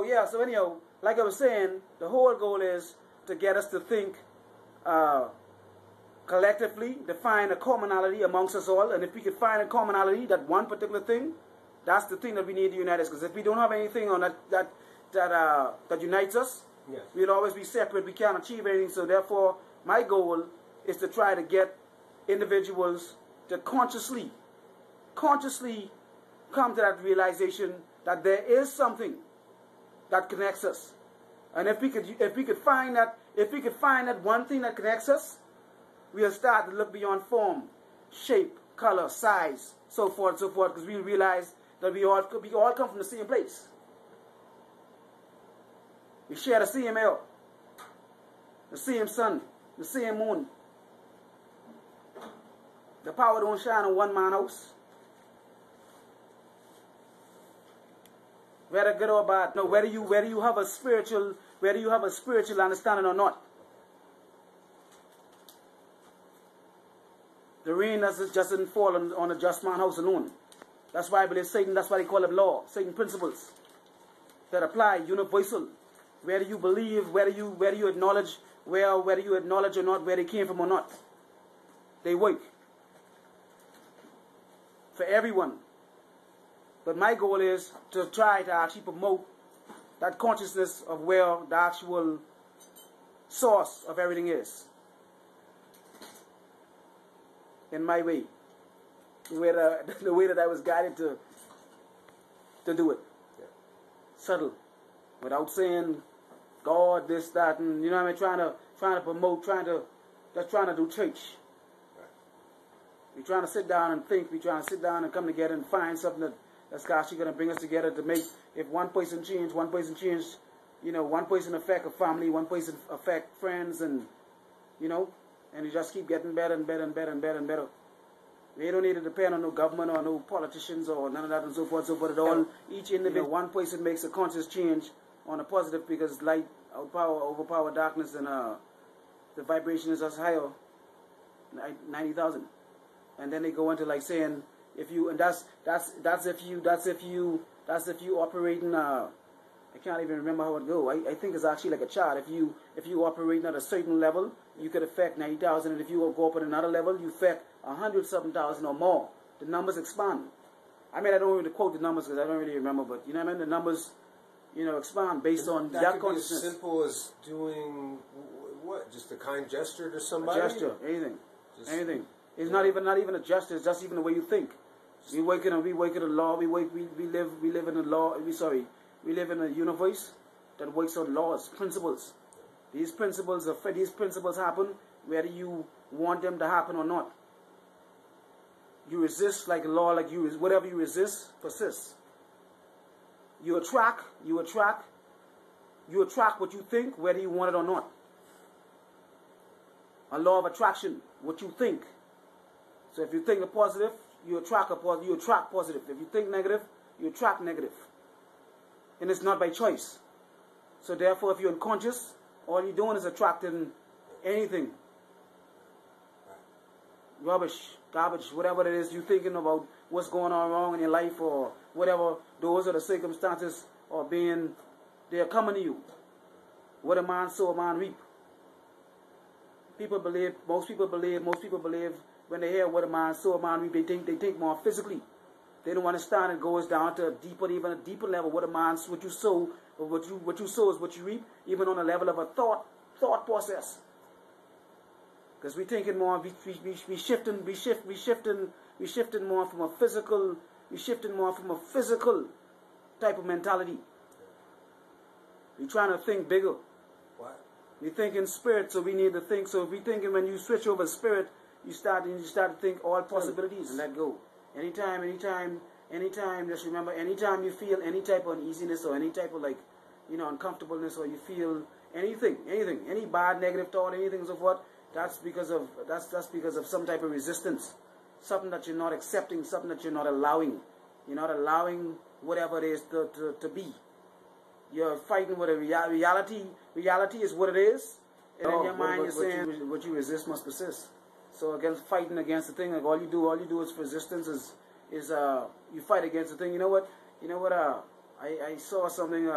yeah, so anyhow, like I was saying, the whole goal is to get us to think collectively, to find a commonality amongst us all. And if we could find a commonality, that one particular thing, that's the thing that we need to unite us. Because if we don't have anything on that unites us, yes, we'll always be separate. We can't achieve anything. So therefore, my goal is to try to get individuals to consciously come to that realization that there is something that connects us. And if we could find that one thing that connects us, we'll start to look beyond form, shape, color, size, so forth, because we realize that we all come from the same place. We share the same air, the same sun, the same moon. The power don't shine on one man's house. Whether good or bad, no, whether you have a spiritual understanding or not. The rain doesn't fall on a just man's house alone. That's why I believe Satan, that's why they call it law, Satan principles that apply universal. Whether you believe, whether you acknowledge whether you acknowledge or not where they came from or not, they work for everyone. But my goal is to try to actually promote that consciousness of where the actual source of everything is. In my way. The way that I was guided to do it. Yeah. Subtle. Without saying God, this, that, and you know what I mean, trying to promote, trying to do church. Right. We're trying to sit down and think, we're trying to sit down and come together and find something that's actually going to bring us together to make, if one person change, you know, one person affect a family, one person affect friends, and, you know, and you just keep getting better and better and better and better and better. We don't need to depend on no government or no politicians or none of that and so forth, at all. Each individual, one person makes a conscious change on a positive, because light overpower darkness, and the vibration is as higher, 90,000. And then they go into like saying, if you, and that's if you operating, I can't even remember how it go. I think it's actually like a chart. If you operating at a certain level, you could affect 90,000, and if you go up at another level, you affect 100-something thousand or more. The numbers expand. I mean, I don't really quote the numbers because I don't really remember, but you know what I mean. The numbers, you know, expand based on that consciousness. As simple as doing what? Just a kind gesture to somebody. A gesture, anything. It's not even a gesture. It's just even the way you think. We work in a law. We live in a law. We live in a universe that works on laws, principles. These principles happen whether you want them to happen or not. You resist like a law, whatever you resist persists. You attract what you think, whether you want it or not. A law of attraction, what you think. So if you think a positive, you attract positive. If you think negative, you attract negative. And it's not by choice. So therefore, if you're unconscious, all you're doing is attracting anything. Rubbish, garbage, whatever it is you're thinking about, what's going on wrong in your life, or whatever, those are the circumstances they're coming to you. What a man sow, a man reap. Most people believe when they hear what a man sow, a man reap, they think more physically. They don't understand it goes down to even a deeper level. What you sow, or what you sow is what you reap, even on a level of a thought process. Because we're thinking more, we shifting more from a physical type of mentality. We're trying to think bigger. What? We think in spirit, so we need to think. So if we thinking, when you switch over spirit, you start to think all possibilities and let go. Anytime, just remember, anytime you feel any type of uneasiness or any type of uncomfortableness, or you feel anything, any bad, negative thought, anything and so forth, that's because of some type of resistance, something that you're not accepting, something that you're not allowing. You're not allowing whatever it is to be. You're fighting with a reality. Reality is what it is, and in your mind you're saying what you resist must persist. So fighting against the thing, like all you do is resistance. Is you fight against the thing. You know what? I saw something.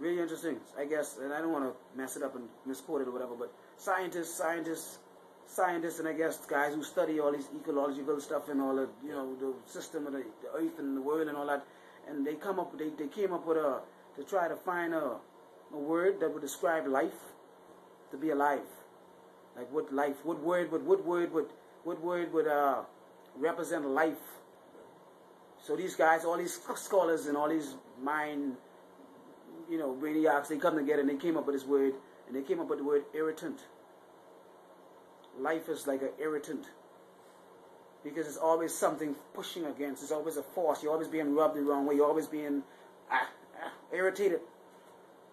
Really interesting, I guess, and I don't want to mess it up and misquote it or whatever, but scientists, and I guess guys who study all these ecological stuff and all the, the system of the earth and the world and all that, and they came up with to try to find a word that would describe life, to be alive. Like what word would represent life. So these guys, all these scholars and all these mind, brainiacs, they come together and they came up with this word, and they came up with the word irritant. Life is like an irritant, because it's always something pushing against. It's always a force. You're always being rubbed the wrong way. You're always being irritated.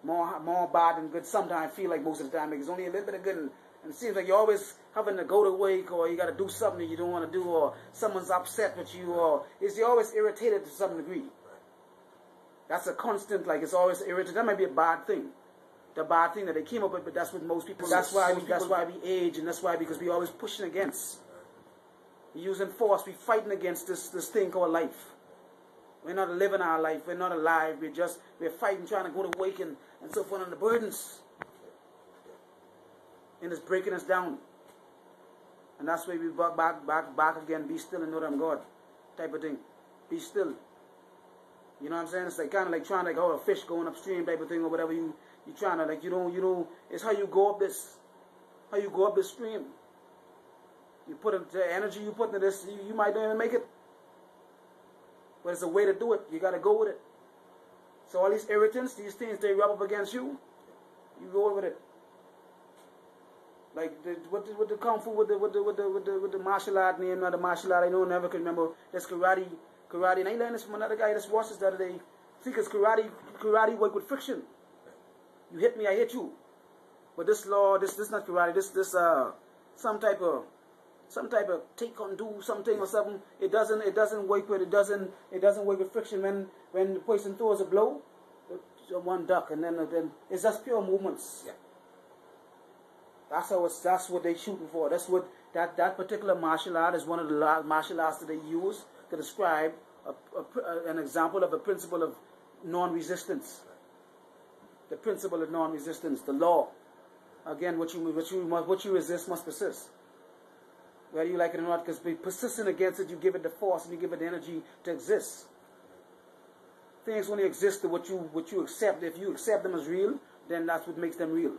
More bad than good. Sometimes I feel like most of the time it's only a little bit of good, and it seems like you're always having to go to work, or you got to do something you don't want to do, or someone's upset with you, or you're always irritated to some degree. That's a constant, like it's always irritated. That might be a bad thing. The bad thing that they came up with, but that's what most people. That's why we age, and that's why, because we're always pushing against. We're using force. We're fighting against this thing called life. We're not living our life. We're not alive. We're fighting, trying to go to work and so forth on the burdens. And it's breaking us down. And that's why we back again. Be still and know that I'm God, type of thing. Be still. You know what I'm saying? It's like kind of like trying to a fish going upstream type of thing, or whatever you're trying to, like, you don't. It's how you go up this stream. You put the energy you put into this, you might not even make it. But it's a way to do it. You got to go with it. So all these irritants, these things, they rub up against you. You roll with it. Like with the kung fu, with the martial art name, not the martial art. I know, never can remember. There's karate, and I learned this from another guy. Just watched this the other day. See, because karate work with friction. You hit me, I hit you. But this law, this not karate. This some type of take on do something or something. It doesn't work with friction. When the person throws a blow, one duck, and then it's just pure movements. Yeah. That's what they're shooting for. That's what that particular martial art is one of the martial arts that they use to describe an example of a principle of non-resistance. The principle of non-resistance, the law. Again, what you resist must persist. Whether you like it or not, because by persisting against it, you give it the force and you give it the energy to exist. Things only exist to what you accept. If you accept them as real, then that's what makes them real.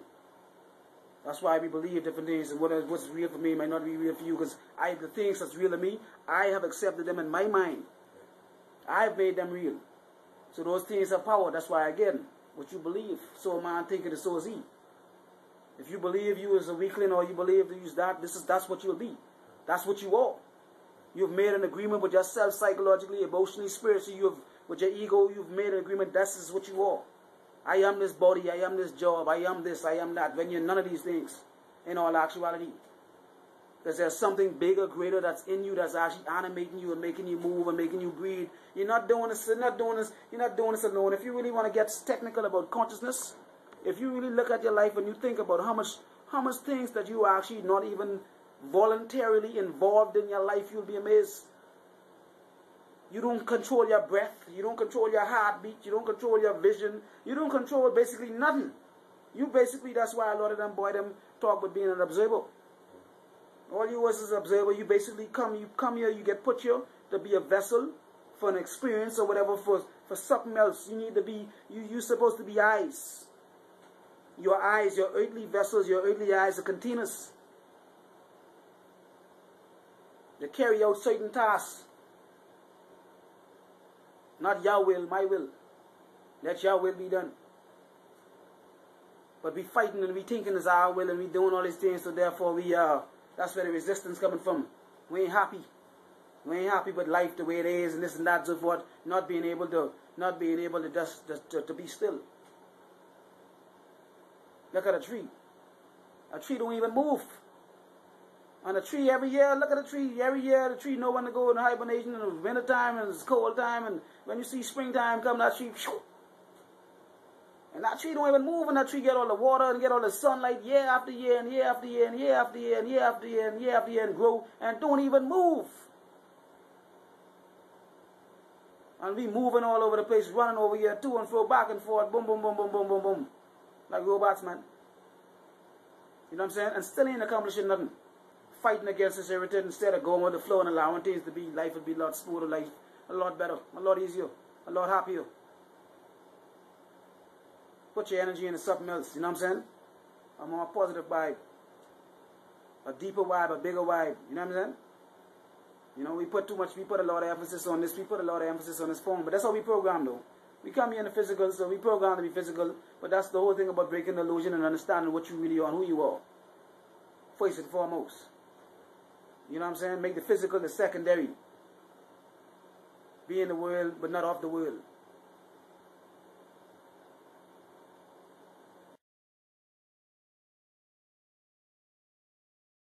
That's why we believe different things, and what's real for me might not be real for you, because the things that's real to me, I have accepted them in my mind. I've made them real. So those things have power. That's why, again, what you believe, so a man thinketh, and so is he. If you believe you is a weakling, or you believe you is that's what you'll be. That's what you are. You've made an agreement with yourself psychologically, emotionally, spiritually. With your ego, you've made an agreement. This is what you are. I am this body, I am this job, I am this, I am that. When you're none of these things, in all actuality. Because there's something bigger, greater that's in you, that's actually animating you and making you move and making you breathe. You're not doing this alone. If you really want to get technical about consciousness, if you really look at your life and you think about how much things that you are actually not even voluntarily involved in your life, you'll be amazed. You don't control your breath. You don't control your heartbeat. You don't control your vision. You don't control basically nothing. You basically, that's why a lot of them talk about being an observer. All you was is an observer. You basically come here, you get put here to be a vessel for an experience or whatever, for something else. You need to be, you're supposed to be eyes. Your eyes, your earthly vessels, your earthly eyes are containers. They carry out certain tasks. Not your will, my will. Let your will be done. But we fighting and we thinking it's our will and we doing all these things, so therefore that's where the resistance coming from. We ain't happy. We ain't happy with life the way it is and this and that, so forth. Not being able to just to be still. Look at a tree. A tree don't even move. On a tree every year, look at a tree. Every year the tree know when to go in hibernation in the winter time and it's cold time, and when you see springtime come, that tree, and that tree don't even move, and that tree get all the water and get all the sunlight year after year and year after year and year after year and year after year and year after year and grow and don't even move. And we moving all over the place, running over here, to and fro, back and forth, boom, boom, boom, boom, boom, boom, boom. Like robots, man. You know what I'm saying? And still ain't accomplishing nothing. Fighting against this everything instead of going with the flow and allowing things to be. Life would be a lot smoother, life a lot better, a lot easier, a lot happier. Put your energy into something else, you know what I'm saying? A more positive vibe. A deeper vibe, a bigger vibe, you know what I'm saying? You know, we put a lot of emphasis on this, we put a lot of emphasis on this form, but that's how we program though. We come here in the physical, so we program to be physical, but that's the whole thing about breaking the illusion and understanding what you really are and who you are. First and foremost. You know what I'm saying? Make the physical the secondary. Be in the world, but not of the world.